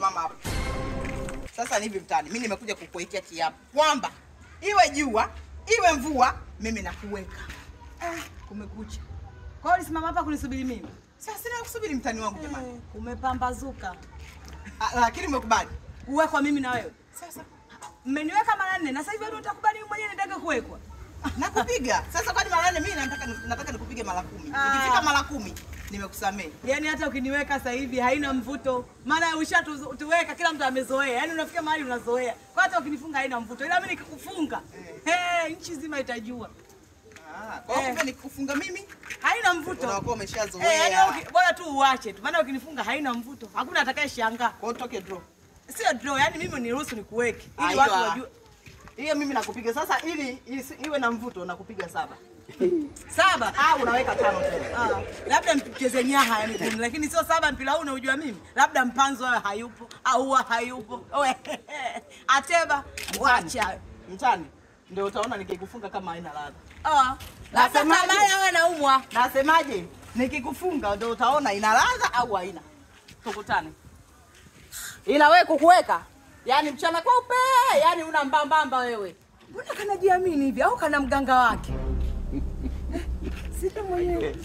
simama hapa. Sasa ni hivi mtani, mimi nimekuja kukuwekea kiapo kwamba iwe jua, iwe mvua, mimi nakuweka. Kumekucha. Kwa hiyo ulisimama hapa kunisubiri mimi? Sasa sina kusubiri mtani wangu jamani. Umepambazuka. Lakini umekubali Kuwekwa mimi na wewe. sasa. Mmeniweka mara 4 na sasa hivi wewe utakubali mimi mwenyewe nitake kuwekwa. Nakupiga. Sasa kwani mara 4 mimi nataka nikupige mara 10. Ikifika mara 10 nimekusamehe. Yaani hata ukiniweka sasa hivi haina mvuto. Maana ushatuweka kila mtu amezoea. Yaani unafika mahali unazoea. Kwa hata ukinifunga haina mvuto. Ila mimi nikikufunga, nchi nzima itajua. Kwa hiyo nikikufunga mimi haina mvuto. Unakuwa umeshazoea. Yaani bora tu uache tu. Maana ukinifunga haina mvuto. Hakuna atakayeshangaa. Kwa hiyo toke draw. Sio draw, yaani mimi niruhusu nikuweke ili watu wajue. Hiyo mimi nakupiga sasa ili iwe na mvuto nakupiga 7. 7 au unaweka 5 tena. Labda mcheze nyaha yani kuni, lakini sio 7 mpira huu unajua mimi. Labda mpanzo wewe hayupo au hayupo. Wewe Ateba wacha. Mtani ndio utaona nikikufunga kama haina ladha. Nasema kama wewe naumwa. Nasemaje? Nikikufunga ndio utaona ina ladha au haina. Tukutane. Ila wewe kukuweka, yani mchana kweupe, yani una mbambamba wewe. Mbona kanajiamini hivi au kana mganga wake? Sita mwenyewe.